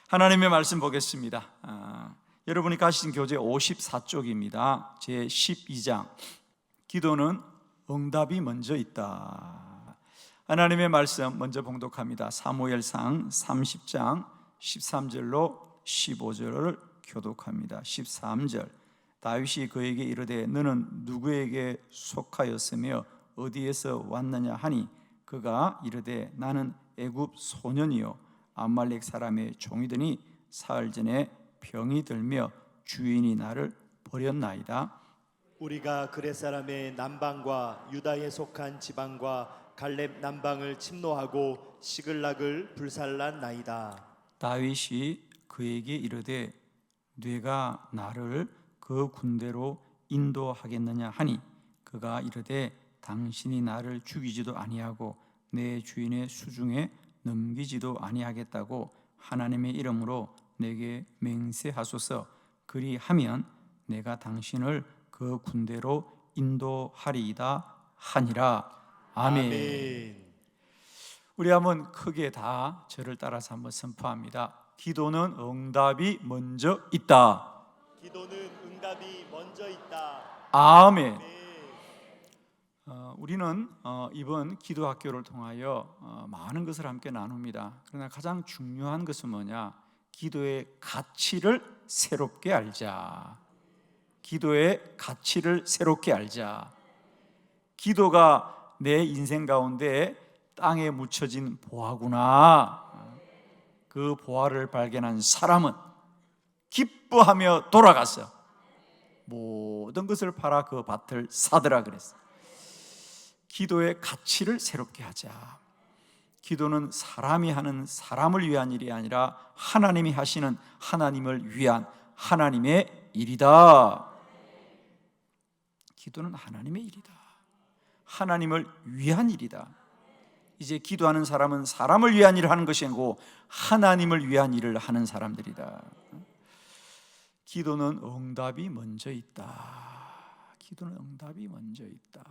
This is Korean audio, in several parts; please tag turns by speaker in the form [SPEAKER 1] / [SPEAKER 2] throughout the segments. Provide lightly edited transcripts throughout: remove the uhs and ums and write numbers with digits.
[SPEAKER 1] 하나님의 말씀 보겠습니다. 여러분이 가신 교재 54쪽입니다. 제 12장 기도는 응답이 먼저 있다. 하나님의 말씀 먼저 봉독합니다. 사무엘상 30장 13절로 15절을 교독합니다. 13절 다윗이 그에게 이르되 너는 누구에게 속하였으며 어디에서 왔느냐 하니 그가 이르되 나는 애굽 소년이요 암말렉 사람의 종이더니 사흘 전에 병이 들며 주인이 나를 버렸나이다.
[SPEAKER 2] 우리가 그렛 사람의 남방과 유다에 속한 지방과 갈렙 남방을 침노하고 시글락을 불살랐나이다.
[SPEAKER 1] 다윗이 그에게 이르되 네가 나를 그 군대로 인도하겠느냐 하니 그가 이르되 당신이 나를 죽이지도 아니하고 내 주인의 수중에 넘기지도 아니하겠다고 하나님의 이름으로 내게 맹세하소서. 그리하면 내가 당신을 그 군대로 인도하리이다 하니라. 아멘.
[SPEAKER 2] 아멘.
[SPEAKER 1] 우리 한번 크게 다 저를 따라서 한번 선포합니다. 기도는 응답이 먼저 있다.
[SPEAKER 2] 기도는 응답이 먼저 있다.
[SPEAKER 1] 아멘.
[SPEAKER 2] 아멘.
[SPEAKER 1] 우리는 이번 기도학교를 통하여 많은 것을 함께 나눕니다. 그러나 가장 중요한 것은 뭐냐? 기도의 가치를 새롭게 알자. 기도의 가치를 새롭게 알자. 기도가 내 인생 가운데 땅에 묻혀진 보화구나. 그 보화를 발견한 사람은 기뻐하며 돌아가서 모든 것을 팔아 그 밭을 사더라 그랬어요. 기도의 가치를 새롭게 하자. 기도는 사람이 하는 사람을 위한 일이 아니라 하나님이 하시는 하나님을 위한 하나님의 일이다. 기도는 하나님의 일이다. 하나님을 위한 일이다. 이제 기도하는 사람은 사람을 위한 일을 하는 것이 아니고 하나님을 위한 일을 하는 사람들이다. 기도는 응답이 먼저 있다. 기도는 응답이 먼저 있다.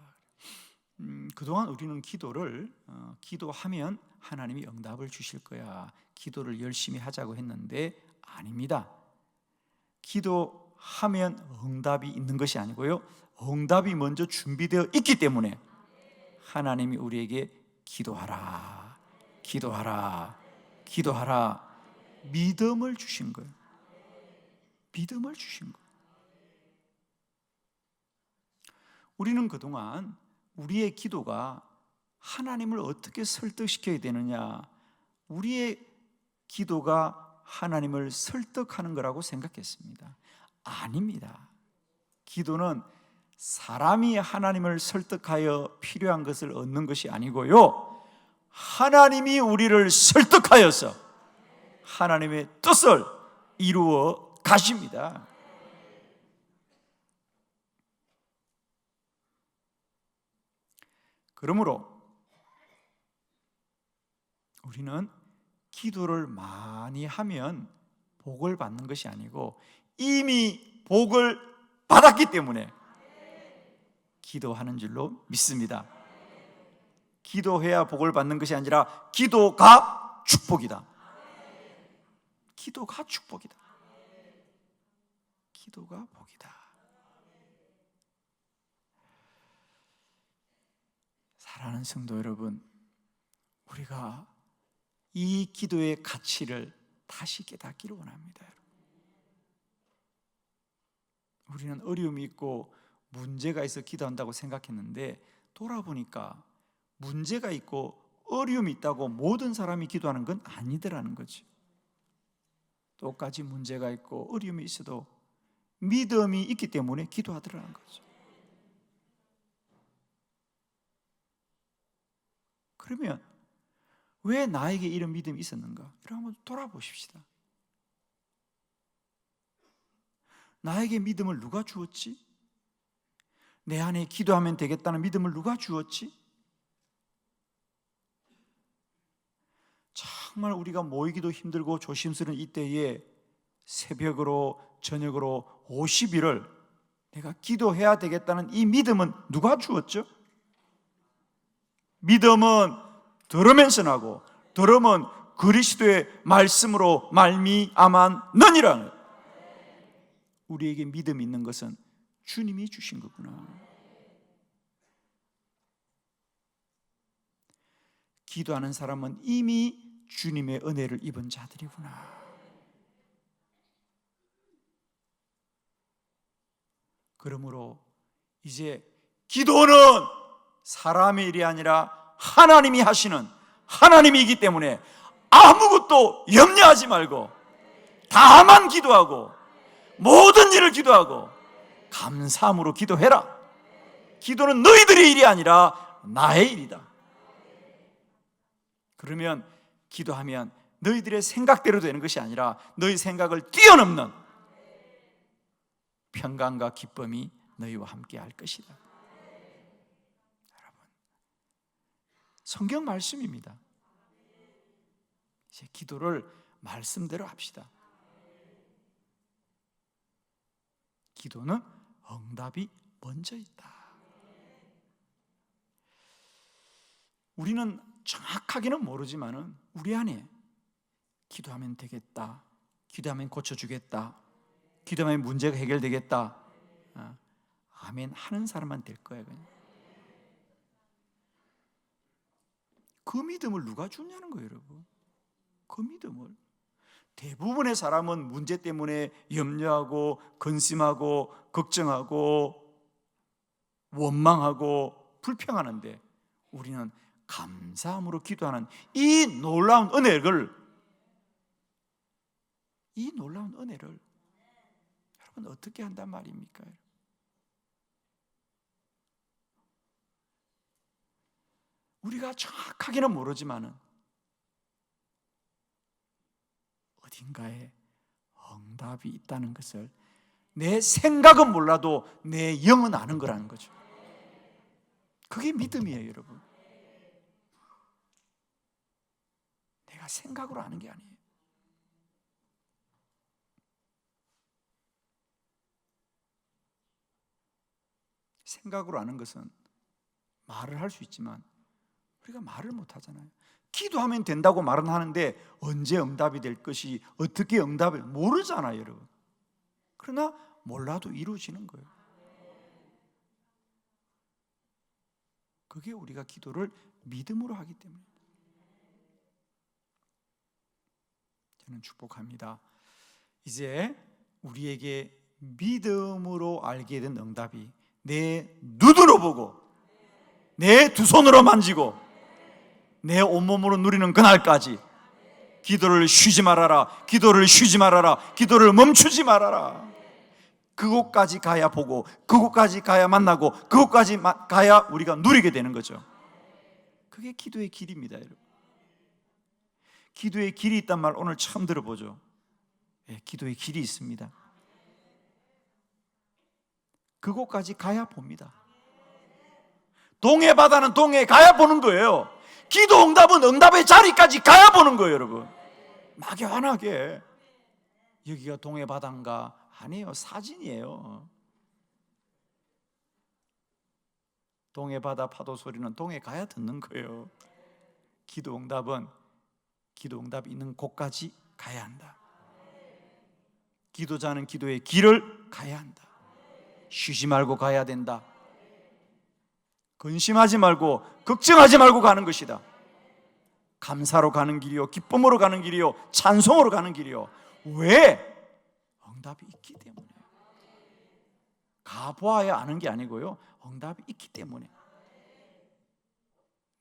[SPEAKER 1] 그동안 우리는 기도를 기도하면 하나님이 응답을 주실 거야, 기도를 열심히 하자고 했는데 아닙니다. 기도하면 응답이 있는 것이 아니고요, 응답이 먼저 준비되어 있기 때문에 하나님이 우리에게 기도하라, 기도하라, 기도하라 믿음을 주신 거예요. 믿음을 주신 거예요. 우리는 그동안 우리의 기도가 하나님을 어떻게 설득시켜야 되느냐, 우리의 기도가 하나님을 설득하는 거라고 생각했습니다. 아닙니다. 기도는 사람이 하나님을 설득하여 필요한 것을 얻는 것이 아니고요, 하나님이 우리를 설득하여서 하나님의 뜻을 이루어 가십니다. 그러므로 우리는 기도를 많이 하면 복을 받는 것이 아니고 이미 복을 받았기 때문에 기도하는 줄로 믿습니다. 기도해야 복을 받는 것이 아니라 기도가 축복이다. 기도가 축복이다. 기도가 복이다. 사랑하는 성도 여러분, 우리가 이 기도의 가치를 다시 깨닫기를 원합니다. 우리는 어려움이 있고 문제가 있어 기도한다고 생각했는데 돌아보니까 문제가 있고 어려움이 있다고 모든 사람이 기도하는 건 아니더라는 거지. 똑같이 문제가 있고 어려움이 있어도 믿음이 있기 때문에 기도하더라는 거죠. 그러면 왜 나에게 이런 믿음이 있었는가? 이런 한번 돌아보십시다. 나에게 믿음을 누가 주었지? 내 안에 기도하면 되겠다는 믿음을 누가 주었지? 정말 우리가 모이기도 힘들고 조심스러운 이때에 새벽으로 저녁으로 50일을 내가 기도해야 되겠다는 이 믿음은 누가 주었죠? 믿음은 들으면서 나고 들으면 그리스도의 말씀으로 말미암았느니라. 우리에게 믿음이 있는 것은 주님이 주신 거구나. 기도하는 사람은 이미 주님의 은혜를 입은 자들이구나. 그러므로 이제 기도는 사람의 일이 아니라 하나님이 하시는, 하나님이기 때문에 아무것도 염려하지 말고 다만 기도하고 모든 일을 기도하고 감사함으로 기도해라. 기도는 너희들의 일이 아니라 나의 일이다. 그러면 기도하면 너희들의 생각대로 되는 것이 아니라 너희 생각을 뛰어넘는 평강과 기쁨이 너희와 함께 할 것이다. 여러분, 성경 말씀입니다. 이제 기도를 말씀대로 합시다. 기도는 응답이 먼저 있다. 우리는 정확하게는 모르지만은 우리 안에 기도하면 되겠다, 기도하면 고쳐주겠다, 기도하면 문제가 해결되겠다, 아멘 하는 사람만 될 거예요. 그냥. 그 믿음을 누가 주냐는 거예요, 여러분. 그 믿음을. 대부분의 사람은 문제 때문에 염려하고 근심하고 걱정하고 원망하고 불평하는데, 우리는 감사함으로 기도하는 이 놀라운 은혜를 여러분 어떻게 한단 말입니까? 우리가 정확하게는 모르지만은 어딘가에 응답이 있다는 것을 내 생각은 몰라도 내 영은 아는 거라는 거죠. 그게 믿음이에요, 여러분. 내가 생각으로 아는 게 아니에요. 생각으로 아는 것은 말을 할 수 있지만 우리가 말을 못 하잖아요. 기도하면 된다고 말은 하는데 언제 응답이 될 것이, 어떻게 응답을 모르잖아요, 여러분. 그러나 몰라도 이루어지는 거예요. 그게 우리가 기도를 믿음으로 하기 때문에. 저는 축복합니다. 이제 우리에게 믿음으로 알게 된 응답이 내 눈으로 보고 내 두 손으로 만지고 내 온몸으로 누리는 그날까지 기도를 쉬지 말아라, 기도를 쉬지 말아라, 기도를 멈추지 말아라. 그곳까지 가야 보고, 그곳까지 가야 만나고, 그곳까지 가야 우리가 누리게 되는 거죠. 그게 기도의 길입니다, 여러분. 기도의 길이 있단 말 오늘 처음 들어보죠. 네, 기도의 길이 있습니다. 그곳까지 가야 봅니다. 동해 바다는 동해에 가야 보는 거예요. 기도 응답은 응답의 자리까지 가야 보는 거예요, 여러분. 막연하게 여기가 동해 바다인가? 아니에요, 사진이에요. 동해 바다 파도 소리는 동해 가야 듣는 거예요. 기도 응답은 기도 응답이 있는 곳까지 가야 한다. 기도자는 기도의 길을 가야 한다. 쉬지 말고 가야 된다. 근심하지 말고 걱정하지 말고 가는 것이다. 감사로 가는 길이요, 기쁨으로 가는 길이요, 찬송으로 가는 길이요. 왜? 응답이 있기 때문에. 가보아야 아는 게 아니고요, 응답이 있기 때문에.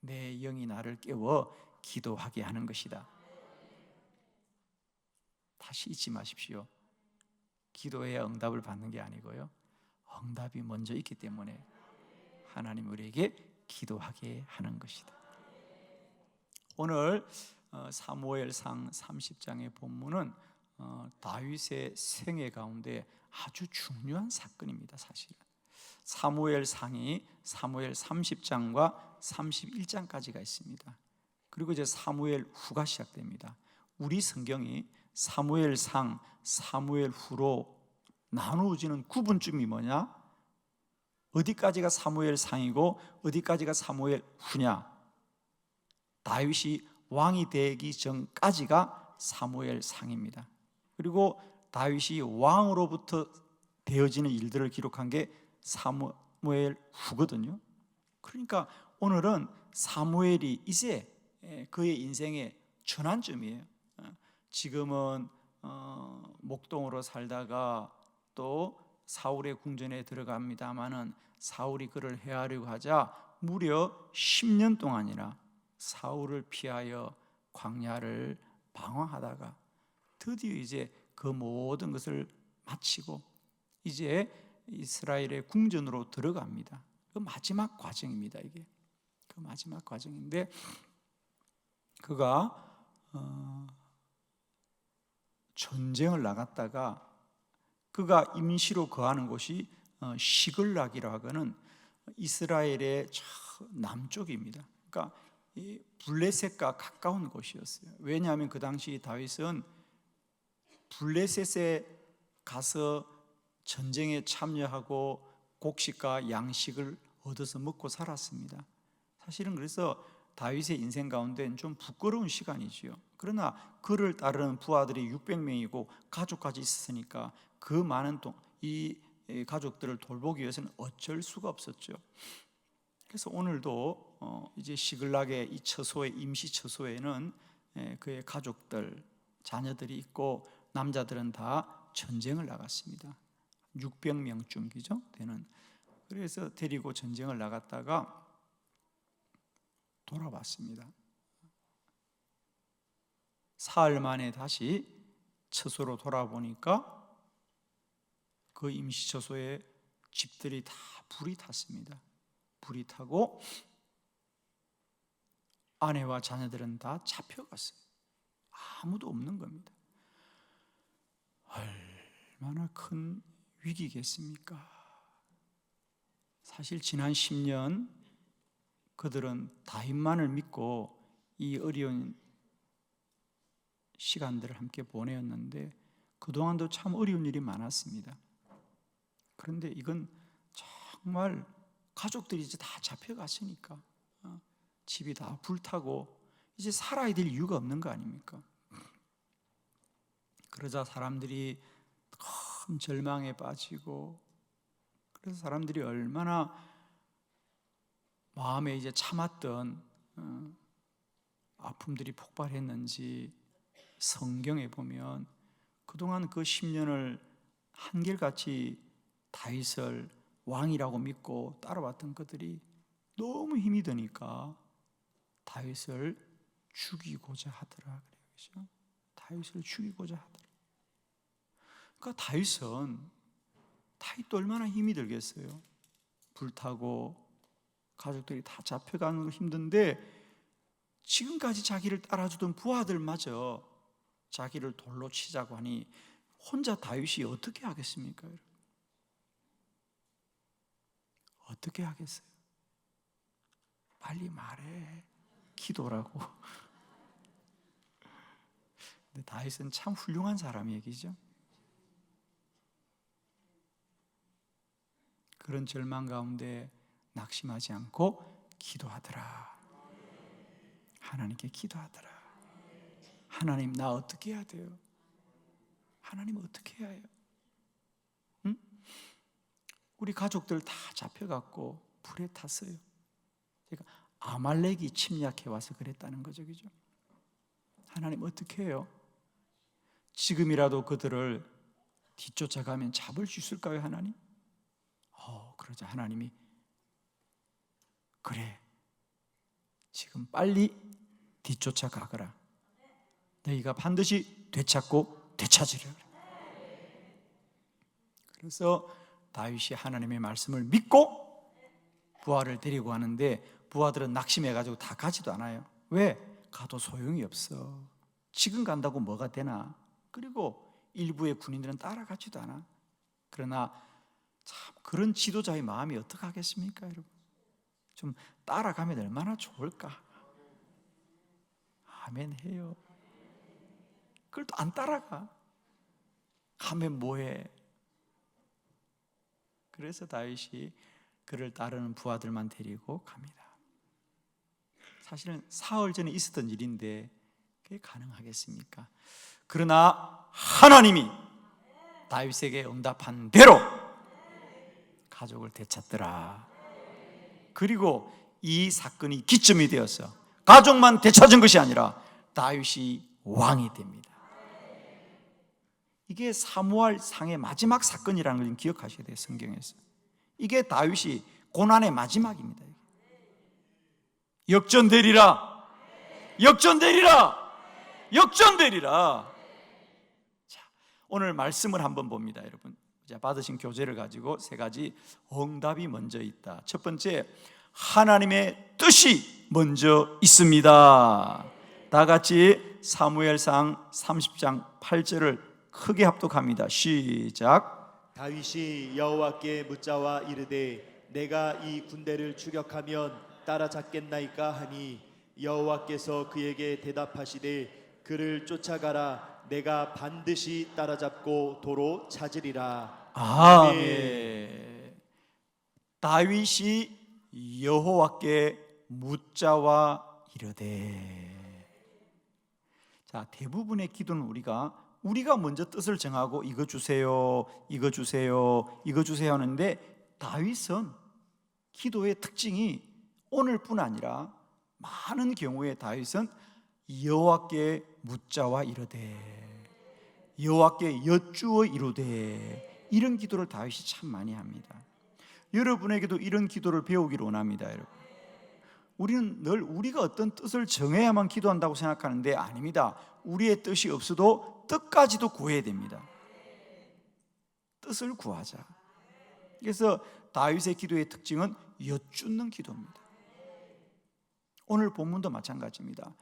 [SPEAKER 1] 내 영이 나를 깨워 기도하게 하는 것이다. 다시 잊지 마십시오. 기도해야 응답을 받는 게 아니고요, 응답이 먼저 있기 때문에 하나님 우리에게 기도하게 하는 것이다. 오늘 사무엘상 30장의 본문은 다윗의 생애 가운데 아주 중요한 사건입니다. 사실은 사무엘상이 사무엘 30장과 31장까지가 있습니다. 그리고 이제 사무엘 후가 시작됩니다. 우리 성경이 사무엘상, 사무엘 후로 나누어지는 구분점이 뭐냐? 어디까지가 사무엘 상이고 어디까지가 사무엘 후냐? 다윗이 왕이 되기 전까지가 사무엘상입니다. 그리고 다윗이 왕으로부터 되어지는 일들을 기록한 게 사무엘 후거든요. 그러니까 오늘은 사무엘이 이제 그의 인생의 전환점이에요. 지금은 목동으로 살다가 또 사울의 궁전에 들어갑니다마는 사울이 그를 해하려고 하자 무려 10년 동안이나 사울을 피하여 광야를 방황하다가 드디어 이제 그 모든 것을 마치고 이제 이스라엘의 궁전으로 들어갑니다. 그 마지막 과정입니다. 이게 그 마지막 과정인데 그가 전쟁을 나갔다가 그가 임시로 거하는 곳이 시글락이라고 하는 이스라엘의 저 남쪽입니다. 그러니까 이 블레셋과 가까운 곳이었어요. 왜냐하면 그 당시 다윗은 블레셋에 가서 전쟁에 참여하고 곡식과 양식을 얻어서 먹고 살았습니다. 사실은 그래서 다윗의 인생 가운데는 좀 부끄러운 시간이지요. 그러나 그를 따르는 부하들이 600명이고 가족까지 있었으니까 그 많은 이 가족들을 돌보기 위해서는 어쩔 수가 없었죠. 그래서 오늘도 이제 시글락의 이 처소의 임시 처소에는 그의 가족들, 자녀들이 있고 남자들은 다 전쟁을 나갔습니다. 600명쯤이죠 되는. 그래서 데리고 전쟁을 나갔다가 돌아왔습니다. 사흘 만에 다시 처소로 돌아보니까 그 임시 처소에 집들이 다 불이 탔습니다. 불이 타고 아내와 자녀들은 다 잡혀갔어요. 아무도 없는 겁니다. 얼마나 큰 위기겠습니까? 사실 지난 10년 그들은 다윗만을 믿고 이 어려운 시간들을 함께 보내었는데 그동안도 참 어려운 일이 많았습니다. 그런데 이건 정말 가족들이 이제 다 잡혀갔으니까 집이 다 불타고 이제 살아야 될 이유가 없는 거 아닙니까? 그러자 사람들이 큰 절망에 빠지고 그래서 사람들이 얼마나 마음에 이제 참았던 아픔들이 폭발했는지 성경에 보면 그동안 그 10년을 한결같이 다윗을 왕이라고 믿고 따라왔던 그들이 너무 힘이 드니까 다윗을 죽이고자 하더라 그래요. 다윗을 죽이고자 하더라. 그러니까 다윗도 얼마나 힘이 들겠어요. 불타고 가족들이 다 잡혀가는 거 힘든데 지금까지 자기를 따라주던 부하들마저 자기를 돌로 치자고 하니 혼자 다윗이 어떻게 하겠습니까? 어떻게 하겠어요? 빨리 말해. 기도라고. 근데 다윗은 참 훌륭한 사람 얘기죠. 그런 절망 가운데 낙심하지 않고 기도하더라. 하나님께 기도하더라. 하나님, 나 어떻게 해야 돼요? 하나님 어떻게 해야 해요? 응? 우리 가족들 다 잡혀갔고 불에 탔어요. 그러니까 아말렉이 침략해 와서 그랬다는 거죠, 그죠? 하나님 어떻게 해요? 지금이라도 그들을 뒤쫓아가면 잡을 수 있을까요, 하나님? 그러자 하나님이 그래, 지금 빨리 뒤쫓아가거라. 너희가 반드시 되찾고 되찾으리라. 그래서 다윗이 하나님의 말씀을 믿고 부하를 데리고 가는데 부하들은 낙심해가지고 다 가지도 않아요. 왜? 가도 소용이 없어. 지금 간다고 뭐가 되나? 그리고 일부의 군인들은 따라가지도 않아. 그러나 참 그런 지도자의 마음이 어떡하겠습니까, 여러분? 좀 따라가면 얼마나 좋을까? 아멘 해요. 그걸 또 안 따라가. 가면 뭐해? 그래서 다윗이 그를 따르는 부하들만 데리고 갑니다. 사실은 사흘 전에 있었던 일인데 그게 가능하겠습니까? 그러나 하나님이 다윗에게 응답한 대로 가족을 되찾더라. 그리고 이 사건이 기점이 되어서 가족만 되찾은 것이 아니라 다윗이 왕이 됩니다. 이게 사무엘 상의 마지막 사건이라는 걸 기억하셔야 돼요. 성경에서 이게 다윗이 고난의 마지막입니다. 역전되리라, 역전되리라, 역전되리라. 자, 오늘 말씀을 한번 봅니다, 여러분. 자, 받으신 교재를 가지고 세 가지 응답이 먼저 있다. 첫 번째, 하나님의 뜻이 먼저 있습니다. 다 같이 사무엘상 30장 8절을 크게 합독합니다. 시작.
[SPEAKER 2] 다윗이 여호와께 묻자와 이르되 내가 이 군대를 추격하면 따라잡겠나이까 하니 여호와께서 그에게 대답하시되 그를 쫓아가라. 내가 반드시 따라잡고 도로 찾으리라.
[SPEAKER 1] 아멘. 다윗이 여호와께 묻자와 이르되. 자, 대부분의 기도는 우리가 먼저 뜻을 정하고 이거 주세요, 이거 주세요, 이거 주세요 하는데, 다윗은 기도의 특징이 오늘뿐 아니라 많은 경우에 다윗은 여호와께 묻자와 이르되, 여호와께 여쭈어 이르되, 이런 기도를 다윗이 참 많이 합니다. 여러분에게도 이런 기도를 배우기를 원합니다. 여러분, 우리는 늘 우리가 어떤 뜻을 정해야만 기도한다고 생각하는데 아닙니다. 우리의 뜻이 없어도 뜻까지도 구해야 됩니다. 뜻을 구하자. 그래서 다윗의 기도의 특징은 여쭙는 기도입니다. 오늘 본문도 마찬가지입니다.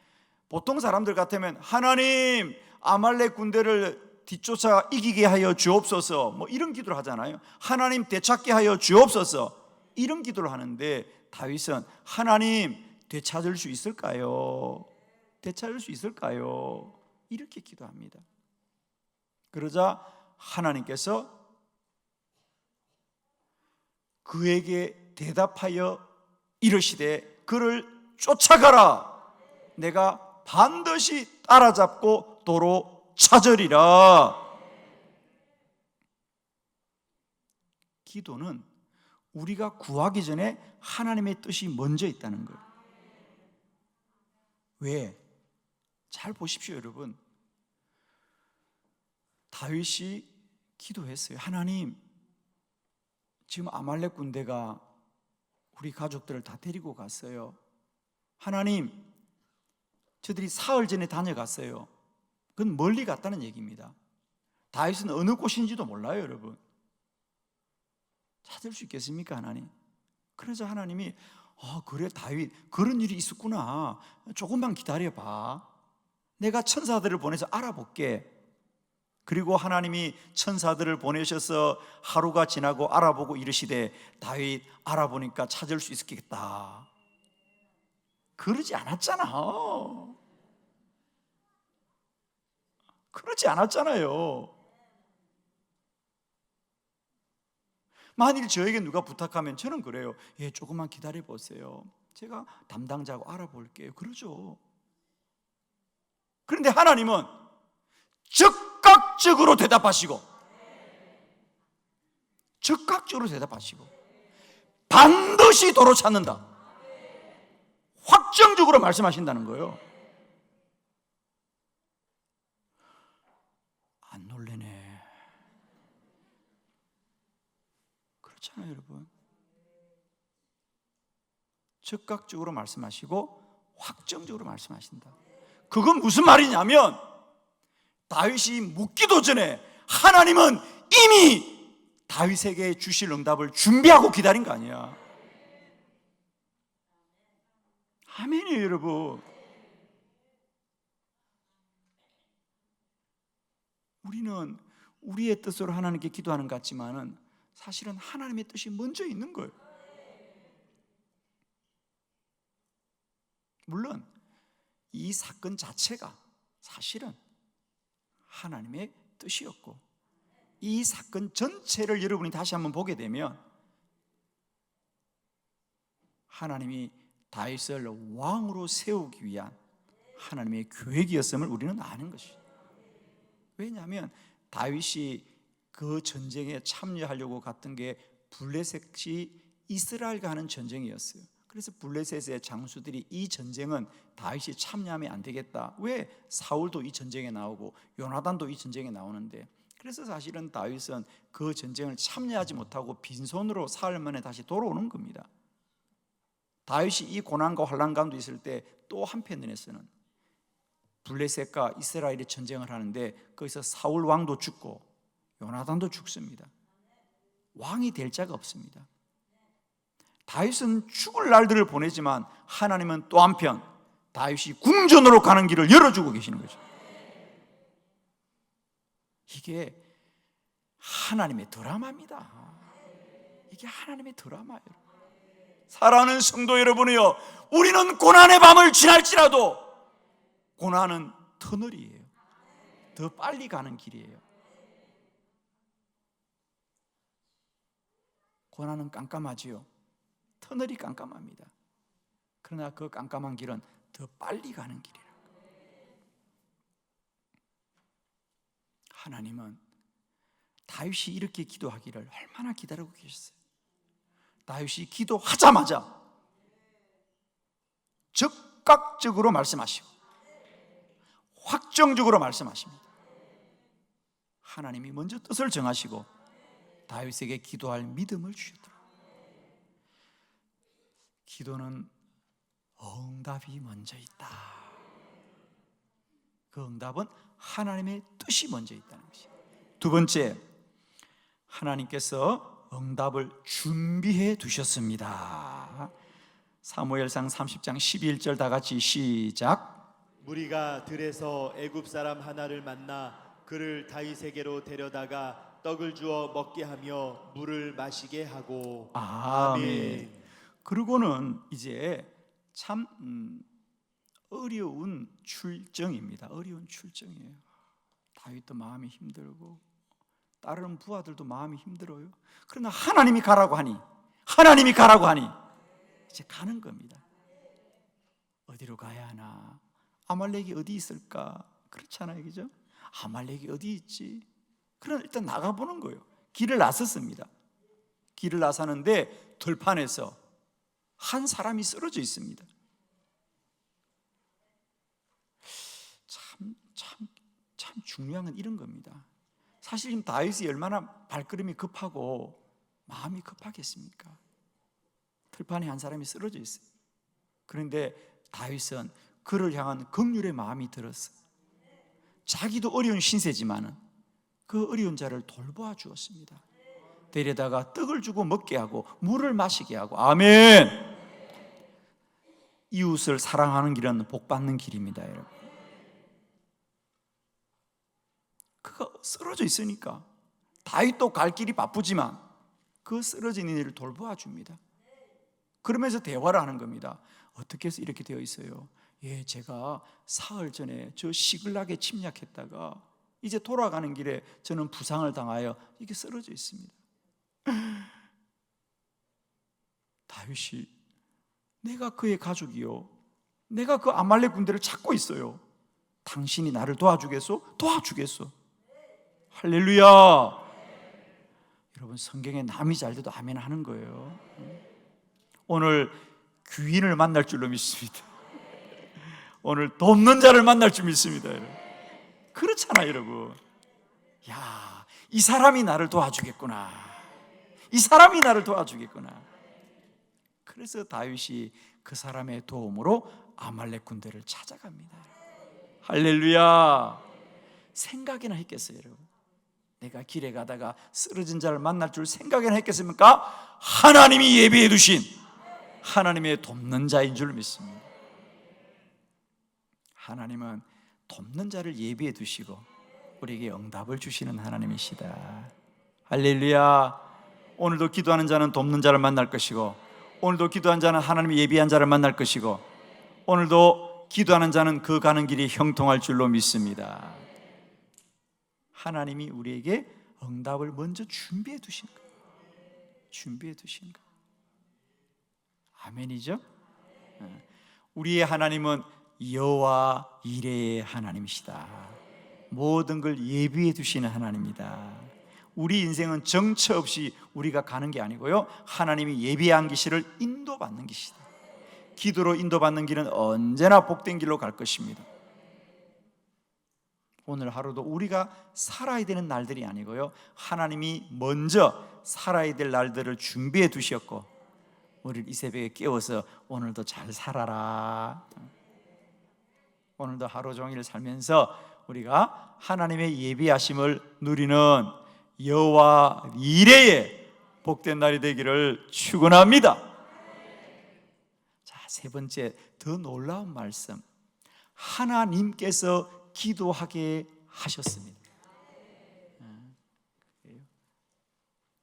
[SPEAKER 1] 보통 사람들 같으면 하나님, 아말렉 군대를 뒤쫓아 이기게 하여 주옵소서, 뭐 이런 기도를 하잖아요. 하나님, 되찾게 하여 주옵소서, 이런 기도를 하는데, 다윗은 하나님, 되찾을 수 있을까요? 되찾을 수 있을까요? 이렇게 기도합니다. 그러자 하나님께서 그에게 대답하여 이르시되 그를 쫓아가라. 내가 반드시 따라잡고 도로 찾으리라. 기도는 우리가 구하기 전에 하나님의 뜻이 먼저 있다는 거예요. 왜? 잘 보십시오, 여러분. 다윗이 기도했어요. 하나님, 지금 아말렉 군대가 우리 가족들을 다 데리고 갔어요. 하나님, 저들이 사흘 전에 다녀갔어요. 그건 멀리 갔다는 얘기입니다. 다윗은 어느 곳인지도 몰라요, 여러분. 찾을 수 있겠습니까, 하나님? 그래서 하나님이 그래, 다윗, 그런 일이 있었구나. 조금만 기다려봐. 내가 천사들을 보내서 알아볼게. 그리고 하나님이 천사들을 보내셔서 하루가 지나고 알아보고 이르시되 다윗, 알아보니까 찾을 수 있겠다. 그러지 않았잖아. 그러지 않았잖아요. 만일 저에게 누가 부탁하면 저는 그래요. 조금만 기다려 보세요. 제가 담당자고 알아볼게요. 그러죠. 그런데 하나님은 즉각적으로 대답하시고, 즉각적으로 대답하시고, 반드시 도로 찾는다. 확정적으로 말씀하신다는 거예요. 안 놀래네. 그렇잖아요, 여러분. 즉각적으로 말씀하시고 확정적으로 말씀하신다. 그건 무슨 말이냐면, 다윗이 묻기도 전에 하나님은 이미 다윗에게 주실 응답을 준비하고 기다린 거 아니야. 아멘이에요, 여러분. 우리는 우리의 뜻으로 하나님께 기도하는 것 같지만은 사실은 하나님의 뜻이 먼저 있는 거예요. 물론 이 사건 자체가 사실은 하나님의 뜻이었고, 이 사건 전체를 여러분이 다시 한번 보게 되면 하나님이 다윗을 왕으로 세우기 위한 하나님의 계획이었음을 우리는 아는 것이죠. 왜냐하면 다윗이 그 전쟁에 참여하려고 갔던 게 블레셋이 이스라엘과 하는 전쟁이었어요. 그래서 블레셋의 장수들이 이 전쟁은 다윗이 참여하면 안 되겠다. 왜? 사울도 이 전쟁에 나오고 요나단도 이 전쟁에 나오는데, 그래서 사실은 다윗은 그 전쟁을 참여하지 못하고 빈손으로 사흘 만에 다시 돌아오는 겁니다. 다윗이 이 고난과 환난 가운데 있을 때 또 한편에서는 블레셋과 이스라엘이 전쟁을 하는데 거기서 사울 왕도 죽고 요나단도 죽습니다. 왕이 될 자가 없습니다. 다윗은 죽을 날들을 보내지만 하나님은 또 한편 다윗이 궁전으로 가는 길을 열어주고 계시는 거죠. 이게 하나님의 드라마입니다. 이게 하나님의 드라마예요. 사랑하는 성도 여러분이요, 우리는 고난의 밤을 지날지라도 고난은 터널이에요. 더 빨리 가는 길이에요. 고난은 깜깜하지요. 터널이 깜깜합니다. 그러나 그 깜깜한 길은 더 빨리 가는 길이라고. 하나님은 다윗이 이렇게 기도하기를 얼마나 기다리고 계셨어요. 다윗이 기도하자마자 즉각적으로 말씀하시고 확정적으로 말씀하십니다. 하나님이 먼저 뜻을 정하시고 다윗에게 기도할 믿음을 주셨더라. 기도는 응답이 먼저 있다. 그 응답은 하나님의 뜻이 먼저 있다는 것이에요. 두 번째, 하나님께서 응답을 준비해 두셨습니다. 사무엘상 30장 11절 다 같이 시작.
[SPEAKER 2] 무리가 들에서 애굽 사람 하나를 만나 그를 다윗에게로 데려다가 떡을 주어 먹게 하며 물을 마시게 하고.
[SPEAKER 1] 아멘. 그리고는 이제 참 어려운 출정입니다. 어려운 출정이에요. 다윗도 마음이 힘들고 다른 부하들도 마음이 힘들어요. 그러나 하나님이 가라고 하니 이제 가는 겁니다. 어디로 가야 하나? 아말렉이 어디 있을까? 그렇잖아요, 그죠? 아말렉이 어디 있지? 그럼 일단 나가보는 거예요. 길을 나섰습니다. 길을 나서는데 들판에서 한 사람이 쓰러져 있습니다. 참 중요한 건 이런 겁니다. 사실 지금 다윗이 얼마나 발걸음이 급하고 마음이 급하겠습니까? 들판에 한 사람이 쓰러져 있어요. 그런데 다윗은 그를 향한 긍휼의 마음이 들었어요. 자기도 어려운 신세지만은 그 어려운 자를 돌보아 주었습니다. 데려다가 떡을 주고 먹게 하고 물을 마시게 하고. 아멘. 이웃을 사랑하는 길은 복 받는 길입니다, 여러분. 그가 쓰러져 있으니까 다윗도 갈 길이 바쁘지만 그 쓰러진 이를 돌보아 줍니다. 그러면서 대화를 하는 겁니다. 어떻게 해서 이렇게 되어 있어요? 예, 제가 사흘 전에 저 시글락에 침략했다가 이제 돌아가는 길에 저는 부상을 당하여 이렇게 쓰러져 있습니다. 다윗이 내가 그의 가족이요, 내가 그 아말렉 군대를 찾고 있어요. 당신이 나를 도와주겠소? 도와주겠소. 할렐루야. 여러분, 성경에 남이 잘 돼도 아멘 하는 거예요. 오늘 귀인을 만날 줄로 믿습니다. 오늘 돕는 자를 만날 줄 믿습니다, 여러분. 그렇잖아요, 여러분. 야, 이 사람이 나를 도와주겠구나. 이 사람이 나를 도와주겠구나. 그래서 다윗이 그 사람의 도움으로 아말렉 군대를 찾아갑니다. 할렐루야. 생각이나 했겠어요, 여러분? 내가 길에 가다가 쓰러진 자를 만날 줄 생각이나 했겠습니까? 하나님이 예비해 두신 하나님의 돕는 자인 줄 믿습니다. 하나님은 돕는 자를 예비해 두시고 우리에게 응답을 주시는 하나님이시다. 할렐루야. 오늘도 기도하는 자는 돕는 자를 만날 것이고, 오늘도 기도하는 자는 하나님이 예비한 자를 만날 것이고, 오늘도 기도하는 자는 그 가는 길이 형통할 줄로 믿습니다. 하나님이 우리에게 응답을 먼저 준비해 두신 거예요. 준비해 두신 거예요. 아멘이죠? 우리의 하나님은 여호와 이레의 하나님이시다. 모든 걸 예비해 두시는 하나님이다. 우리 인생은 정처 없이 우리가 가는 게 아니고요, 하나님이 예비한 길을 인도받는 길이다. 기도로 인도받는 길은 언제나 복된 길로 갈 것입니다. 오늘 하루도 우리가 살아야 되는 날들이 아니고요, 하나님이 먼저 살아야 될 날들을 준비해 두셨고, 우리를 이 새벽에 깨워서 오늘도 잘 살아라. 오늘도 하루 종일 살면서 우리가 하나님의 예비하심을 누리는 여호와 이레의 복된 날이 되기를 축원합니다. 자, 세 번째, 더 놀라운 말씀. 하나님께서 기도하게 하셨습니다.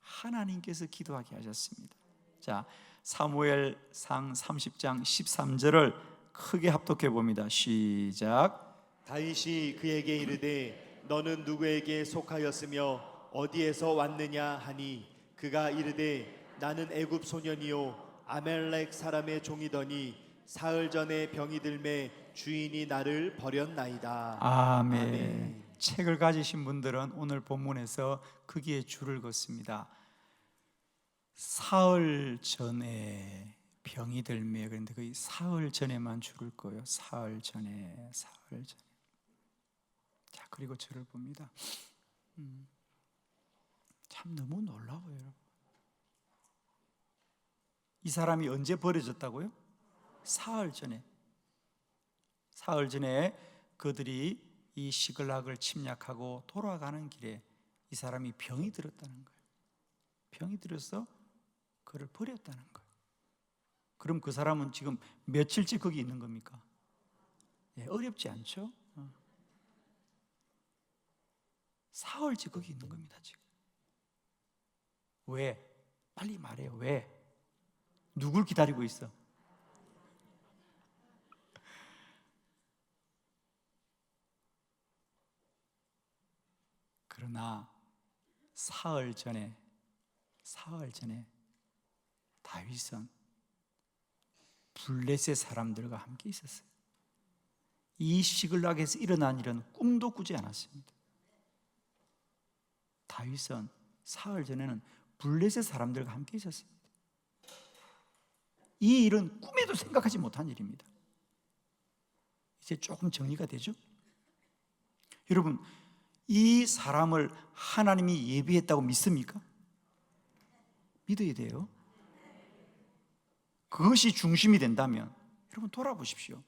[SPEAKER 1] 하나님께서 기도하게 하셨습니다. 자, 사무엘상 30장 13절을 크게 합독해 봅니다. 시작.
[SPEAKER 2] 다윗이 그에게 이르되 너는 누구에게 속하였으며 어디에서 왔느냐 하니 그가 이르되 나는 애굽 소년이요 아멜렉 사람의 종이더니 사흘 전에 병이 들매 주인이 나를 버렸나이다.
[SPEAKER 1] 아멘.
[SPEAKER 2] 아멘.
[SPEAKER 1] 책을 가지신 분들은 오늘 본문에서 거기에 줄을 긋습니다. 사흘 전에 병이 들매, 그런데 거의 사흘 전에만 줄을 꺼요. 사흘 전에, 사흘 전에. 자, 그리고 저를 봅니다. 참 너무 놀라워요, 여러분. 이 사람이 언제 버려졌다고요? 사흘 전에. 사흘 전에 그들이 이 시글락을 침략하고 돌아가는 길에 이 사람이 병이 들었다는 거예요. 병이 들어서 그를 버렸다는 거예요. 그럼 그 사람은 지금 며칠째 거기 있는 겁니까? 네, 어렵지 않죠? 사흘째 거기 있는 겁니다, 지금. 왜? 빨리 말해요. 왜? 누굴 기다리고 있어? 그러나 사흘 전에 다윗은 블레셋 사람들과 함께 있었어요. 이 시글락에서 일어난 일은 꿈도 꾸지 않았습니다. 다윗은 사흘 전에는 블레셋 사람들과 함께 있었습니다. 이 일은 꿈에도 생각하지 못한 일입니다. 이제 조금 정리가 되죠? 여러분, 이 사람을 하나님이 예비했다고 믿습니까? 믿어야 돼요. 그것이 중심이 된다면 여러분 돌아보십시오.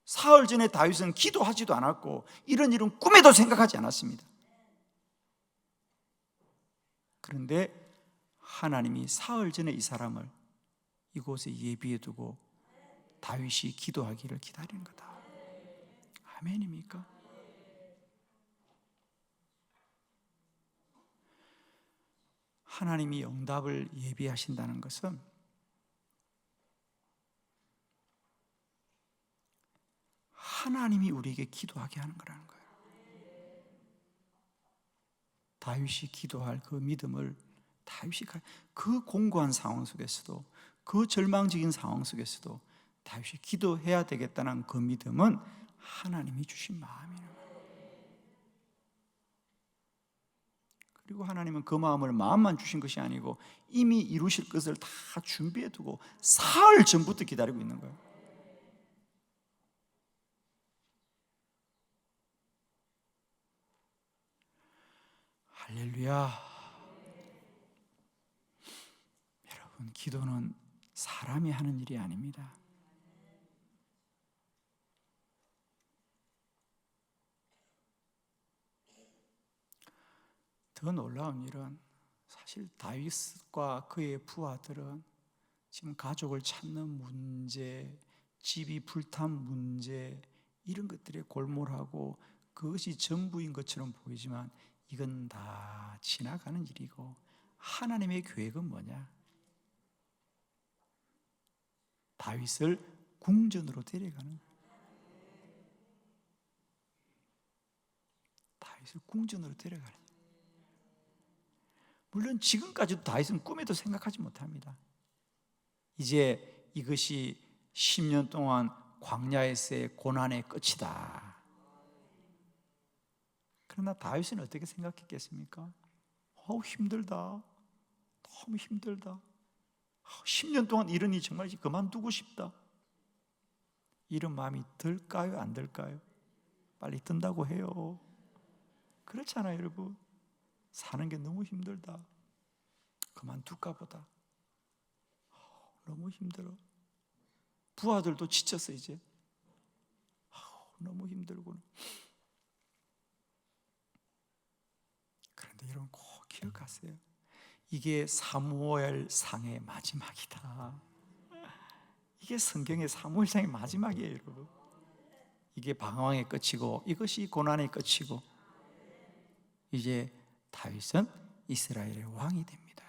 [SPEAKER 1] 사흘 전에 다윗은 기도하지도 않았고 이런 일은 꿈에도 생각하지 않았습니다. 그런데 하나님이 사흘 전에 이 사람을 이곳에 예비해 두고 다윗이 기도하기를 기다리는 거다. 아멘입니까? 하나님이 응답을 예비하신다는 것은 하나님이 우리에게 기도하게 하는 거라는 거예요. 다윗이 기도할 그 믿음을 다윗이 그 공고한 상황 속에서도, 그 절망적인 상황 속에서도 다윗이 기도해야 되겠다는 그 믿음은 하나님이 주신 마음이에요. 그리고 하나님은 그 마음만 주신 것이 아니고 이미 이루실 것을 다 준비해 두고 사흘 전부터 기다리고 있는 거예요. 할렐루야. 여러분, 기도는 사람이 하는 일이 아닙니다. 더 놀라운 일은 사실 다윗과 그의 부하들은 지금 가족을 찾는 문제, 집이 불탄 문제, 이런 것들에 골몰하고 그것이 전부인 것처럼 보이지만 이건 다 지나가는 일이고 하나님의 계획은 뭐냐? 다윗을 궁전으로 데려가는, 다윗을 궁전으로 데려가는. 물론 지금까지도 다윗은 꿈에도 생각하지 못합니다. 이제 이것이 10년 동안 광야에서의 고난의 끝이다. 그러나 다윗은 어떻게 생각했겠습니까? 힘들다. 너무 힘들다. 10년 동안 이러니 정말 그만두고 싶다. 이런 마음이 들까요? 안 들까요? 빨리 든다고 해요. 그렇잖아요, 여러분. 사는 게 너무 힘들다. 그만둘까 보다. 너무 힘들어. 부하들도 지쳤어 이제. 너무 힘들구나. 그런데 여러분 꼭 기억하세요. 이게 사무엘상의 마지막이다. 이게 성경의 사무엘상의 마지막이에요, 여러분. 이게 방황의 끝이고 이것이 고난의 끝이고 이제 다윗은 이스라엘의 왕이 됩니다.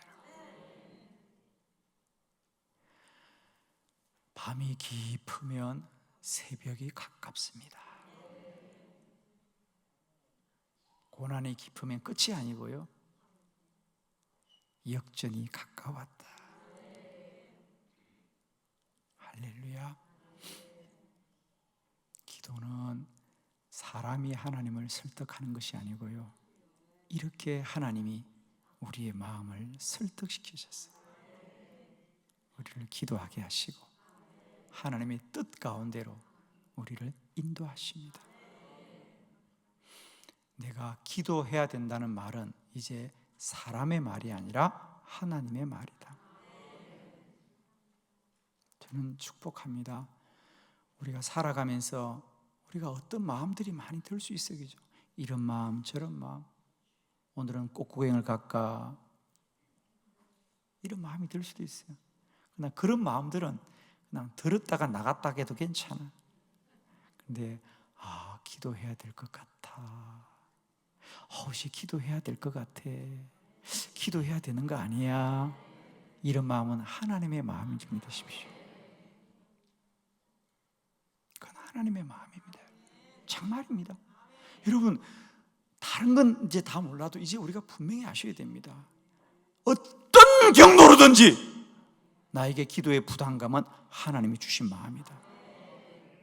[SPEAKER 1] 밤이 깊으면 새벽이 가깝습니다. 고난이 깊으면 끝이 아니고요, 역전이 가까웠다. 할렐루야. 기도는 사람이 하나님을 설득하는 것이 아니고요, 이렇게 하나님이 우리의 마음을 설득시키셨어요. 우리를 기도하게 하시고 하나님의 뜻 가운데로 우리를 인도하십니다. 내가 기도해야 된다는 말은 이제 사람의 말이 아니라 하나님의 말이다. 저는 축복합니다. 우리가 살아가면서 우리가 어떤 마음들이 많이 들 수 있어요. 그죠? 이런 마음 저런 마음, 오늘은 꽃구경을 갈까, 이런 마음이 들 수도 있어요. 그러나 그런 마음들은 그냥 들었다가 나갔다 해도 괜찮아. 근데 기도해야 될 것 같아. 혹시 기도해야 될 것 같아. 기도해야 되는 거 아니야. 이런 마음은 하나님의 마음인 줄 믿으십시오. 그건 하나님의 마음입니다. 정말입니다. 여러분, 다른 건 이제 다 몰라도 이제 우리가 분명히 아셔야 됩니다. 어떤 경로로든지 나에게 기도의 부담감은 하나님이 주신 마음이다.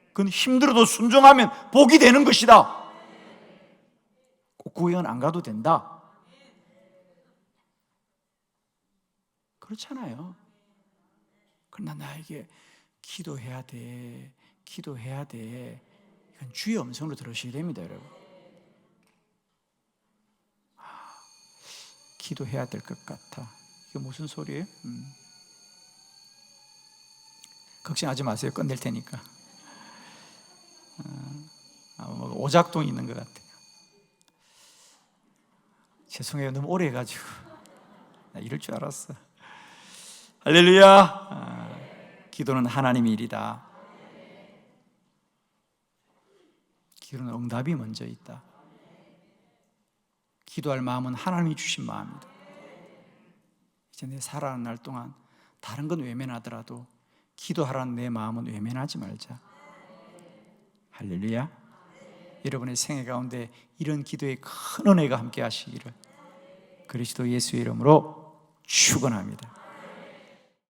[SPEAKER 1] 그건 힘들어도 순종하면 복이 되는 것이다. 구경 안 가도 된다. 그렇잖아요. 그러나 나에게 기도해야 돼, 기도해야 돼. 이건 주의 음성으로 들으셔야 됩니다, 여러분. 기도해야 될 것 같아. 이게 무슨 소리예요? 걱정하지 마세요. 끝낼 테니까. 오작동이 있는 것 같아요. 죄송해요. 너무 오래 해가지고. 나 이럴 줄 알았어. 할렐루야. 기도는 하나님의 일이다. 기도는 응답이 먼저 있다. 기도할 마음은 하나님이 주신 마음이다. 이제 내 살아가는 날 동안 다른 건 외면하더라도 기도하라는 내 마음은 외면하지 말자. 할렐루야. 여러분의 생애 가운데 이런 기도의 큰 은혜가 함께 하시기를 그리스도 예수의 이름으로 축원합니다.